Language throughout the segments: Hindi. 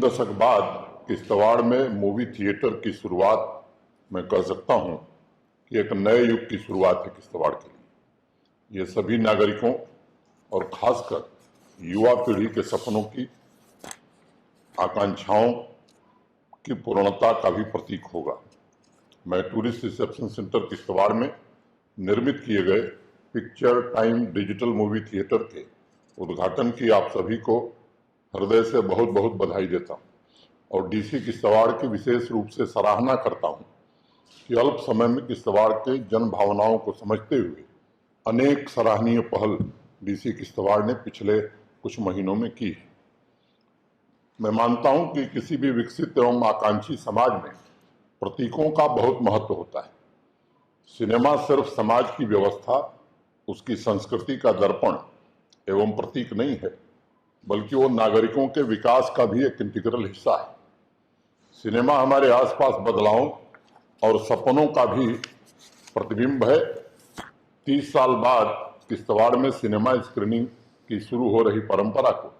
दशक बाद किश्तवाड़ में मूवी थिएटर की शुरुआत मैं कह सकता हूं कि एक नए युग की शुरुआत है किश्तवाड़ के लिए। ये सभी नागरिकों और खासकर युवा पीढ़ी के सपनों की, आकांक्षाओं की पूर्णता का भी प्रतीक होगा। मैं टूरिस्ट रिसेप्शन सेंटर किश्तवाड़ में निर्मित किए गए picture time digital movie theatre के उद्घाटन की आप सभी को हृदय से बहुत बहुत बधाई देता हूं और डीसी किश्तवाड़ की विशेष रूप से सराहना करता हूं कि अल्प समय में किश्तवाड़ के जन भावनाओं को समझते हुए अनेक सराहनीय पहल डीसी किश्तवाड़ ने पिछले कुछ महीनों में की है। मैं मानता हूं कि किसी भी विकसित एवं आकांक्षी समाज में प्रतीकों का बहुत महत्व होता है। सिनेमा सिर्फ समाज की व्यवस्था, उसकी संस्कृति का दर्पण एवं प्रतीक नहीं है, बल्कि वो नागरिकों के विकास का भी एक इंटीग्रल हिस्सा है। सिनेमा हमारे आसपास बदलावों और सपनों का भी प्रतिबिंब है। 30 साल बाद किश्तवाड़ में सिनेमा स्क्रीनिंग की शुरू हो रही परंपरा को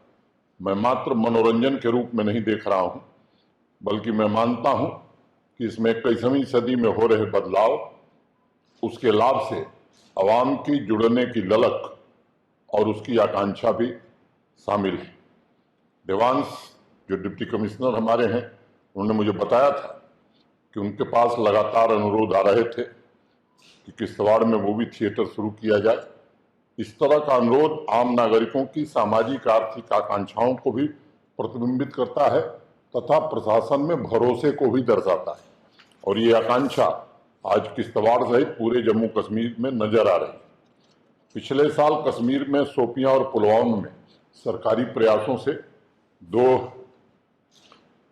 मैं मात्र मनोरंजन के रूप में नहीं देख रहा हूं, बल्कि मैं मानता हूं कि इसमें 21वीं सदी में हो रहे बदलाव, उसके लाभ से आवाम की जुड़ने की ललक और उसकी आकांक्षा भी शामिल है। देवांश जो डिप्टी कमिश्नर हमारे हैं, उन्होंने मुझे बताया था कि उनके पास लगातार अनुरोध आ रहे थे कि किश्तवाड़ में मूवी थिएटर शुरू किया जाए। इस तरह का अनुरोध आम नागरिकों की सामाजिक आर्थिक आकांक्षाओं को भी प्रतिबिंबित करता है तथा प्रशासन में भरोसे को भी दर्शाता है और ये आकांक्षा आज किश्तवाड़ सहित पूरे जम्मू कश्मीर में नजर आ रही है। पिछले साल कश्मीर में शोपियां और पुलवामा में सरकारी प्रयासों से 2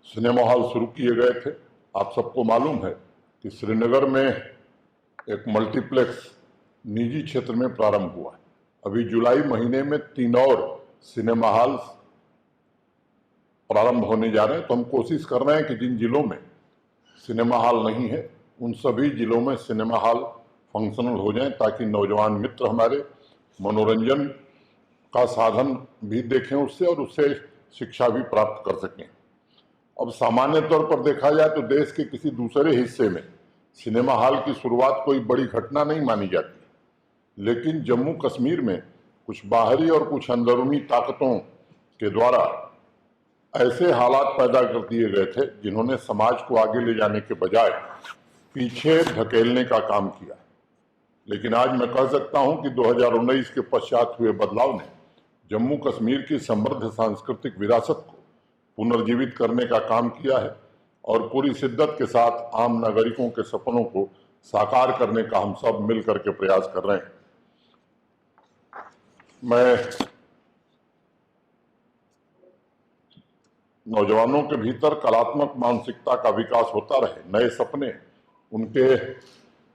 सिनेमा हॉल शुरू किए गए थे। आप सबको मालूम है कि श्रीनगर में एक मल्टीप्लेक्स निजी क्षेत्र में प्रारंभ हुआ है। अभी जुलाई महीने में 3 और सिनेमा हॉल प्रारंभ होने जा रहे हैं। तो हम कोशिश कर रहे हैं कि जिन जिलों में सिनेमा हॉल नहीं है, उन सभी जिलों में सिनेमा हॉल फंक्शनल हो जाएं, ताकि नौजवान मित्र हमारे मनोरंजन का साधन भी देखें उससे और उससे शिक्षा भी प्राप्त कर सकें। अब सामान्य तौर पर देखा जाए तो देश के किसी दूसरे हिस्से में सिनेमा हॉल की शुरुआत कोई बड़ी घटना नहीं मानी जाती, लेकिन जम्मू कश्मीर में कुछ बाहरी और कुछ अंदरूनी ताकतों के द्वारा ऐसे हालात पैदा कर दिए गए थे जिन्होंने समाज को आगे ले जाने के बजाय पीछे धकेलने का काम किया। लेकिन आज मैं कह सकता हूं कि 2019 के पश्चात हुए बदलाव ने जम्मू कश्मीर की समृद्ध सांस्कृतिक विरासत को पुनर्जीवित करने का काम किया है और पूरी शिद्दत के साथ आम नागरिकों के सपनों को साकार करने का हम सब मिलकर के प्रयास कर रहे हैं। मैं नौजवानों के भीतर कलात्मक मानसिकता का विकास होता रहे, नए सपने उनके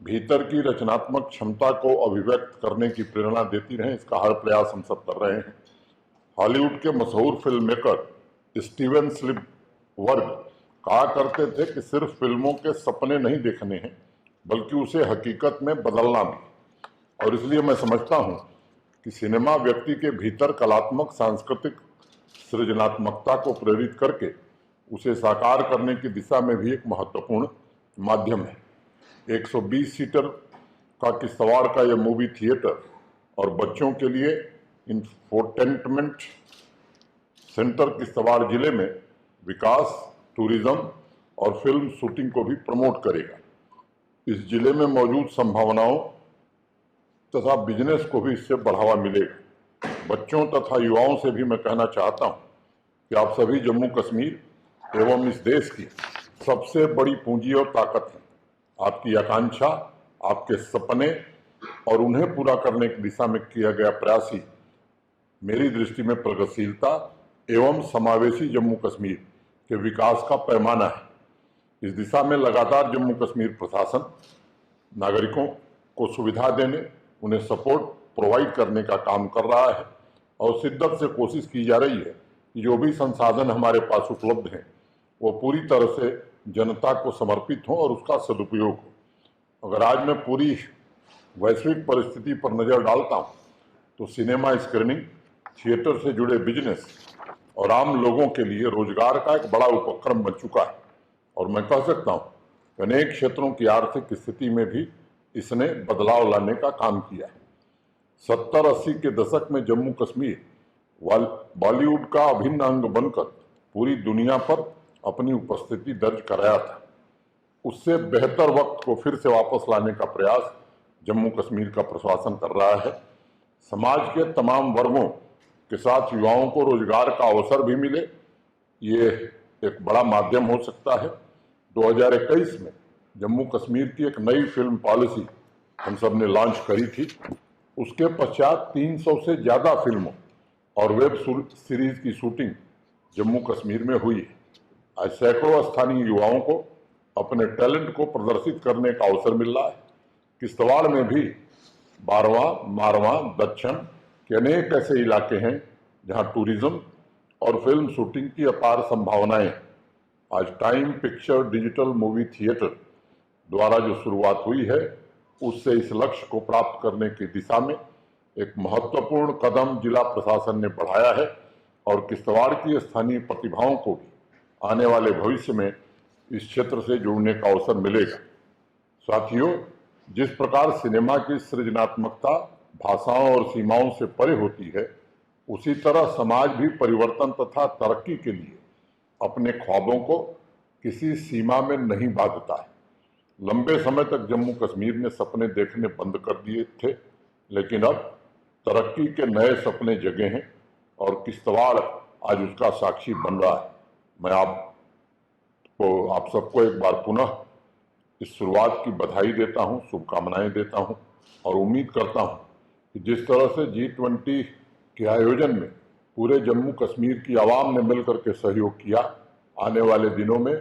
भीतर की रचनात्मक क्षमता को अभिव्यक्त करने की प्रेरणा देती रहे, इसका हर प्रयास हम सब कर रहे हैं। हॉलीवुड के मशहूर फिल्म मेकर स्टीवन स्पीलबर्ग कहा करते थे कि सिर्फ फिल्मों के सपने नहीं देखने हैं, बल्कि उसे हकीकत में बदलना भी। और इसलिए मैं समझता हूं कि सिनेमा व्यक्ति के भीतर कलात्मक सांस्कृतिक सृजनात्मकता को प्रेरित करके उसे साकार करने की दिशा में भी एक महत्वपूर्ण माध्यम है। 120 सीटर का किश्तवाड़ का यह मूवी थिएटर और बच्चों के लिए इंफोटेनमेंट सेंटर किश्तवाड़ जिले में विकास, टूरिज्म और फिल्म शूटिंग को भी प्रमोट करेगा। इस जिले में मौजूद संभावनाओं तथा बिजनेस को भी इससे बढ़ावा मिलेगा। बच्चों तथा युवाओं से भी मैं कहना चाहता हूं कि आप सभी जम्मू कश्मीर एवं इस देश की सबसे बड़ी पूंजी और ताकत है। आपकी आकांक्षा, आपके सपने और उन्हें पूरा करने की दिशा में किया गया प्रयास ही मेरी दृष्टि में प्रगतिशीलता एवं समावेशी जम्मू कश्मीर के विकास का पैमाना है। इस दिशा में लगातार जम्मू कश्मीर प्रशासन नागरिकों को सुविधा देने, उन्हें सपोर्ट प्रोवाइड करने का काम कर रहा है और शिद्दत से कोशिश की जा रही है कि जो भी संसाधन हमारे पास उपलब्ध हैं वो पूरी तरह से जनता को समर्पित हो और उसका सदुपयोग हो। अगर आज मैं पूरी वैश्विक परिस्थिति पर नज़र डालता हूँ तो सिनेमा स्क्रीनिंग, थिएटर से जुड़े बिजनेस और आम लोगों के लिए रोजगार का एक बड़ा उपक्रम बन चुका है। और मैं कह सकता हूँ कि अनेक क्षेत्रों की आर्थिक स्थिति में भी इसने बदलाव लाने का काम किया है। 70-80 के दशक में जम्मू कश्मीर बॉलीवुड का अभिन्न अंग बनकर पूरी दुनिया पर अपनी उपस्थिति दर्ज कराया था। उससे बेहतर वक्त को फिर से वापस लाने का प्रयास जम्मू कश्मीर का प्रशासन कर रहा है। समाज के तमाम वर्गों के साथ युवाओं को रोजगार का अवसर भी मिले, ये एक बड़ा माध्यम हो सकता है। 2021 में जम्मू कश्मीर की एक नई फिल्म पॉलिसी हम सब ने लॉन्च करी थी। उसके पश्चात 300 से ज्यादा फिल्मों और वेब सीरीज की शूटिंग जम्मू कश्मीर में हुई है। आज सैकड़ों स्थानीय युवाओं को अपने टैलेंट को प्रदर्शित करने का अवसर मिल रहा है। किश्तवाड़ में भी बारवा, मारवा, दक्षिण के अनेक ऐसे इलाके हैं जहां टूरिज्म और फिल्म शूटिंग की अपार संभावनाएं हैं। आज time picture digital movie theatre द्वारा जो शुरुआत हुई है, उससे इस लक्ष्य को प्राप्त करने की दिशा में एक महत्वपूर्ण कदम जिला प्रशासन ने बढ़ाया है और किश्तवाड़ की स्थानीय प्रतिभाओं को भी आने वाले भविष्य में इस क्षेत्र से जुड़ने का अवसर मिलेगा। साथियों, जिस प्रकार सिनेमा की सृजनात्मकता भाषाओं और सीमाओं से परे होती है, उसी तरह समाज भी परिवर्तन तथा तरक्की के लिए अपने ख्वाबों को किसी सीमा में नहीं बांधता है। लंबे समय तक जम्मू कश्मीर ने सपने देखने बंद कर दिए थे, लेकिन अब तरक्की के नए सपने जगे हैं और किश्तवाड़ आज उसका साक्षी बन रहा है। मैं आप सबको एक बार पुनः इस शुरुआत की बधाई देता हूं, शुभकामनाएं देता हूं और उम्मीद करता हूं कि जिस तरह से G20 के आयोजन में पूरे जम्मू कश्मीर की आवाम ने मिलकर के सहयोग किया, आने वाले दिनों में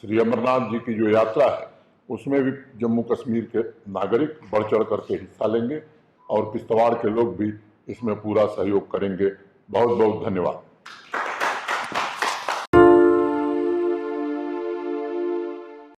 श्री अमरनाथ जी की जो यात्रा है उसमें भी जम्मू कश्मीर के नागरिक बढ़ चढ़ करके हिस्सा लेंगे और किश्तवाड़ के लोग भी इसमें पूरा सहयोग करेंगे। बहुत बहुत धन्यवाद।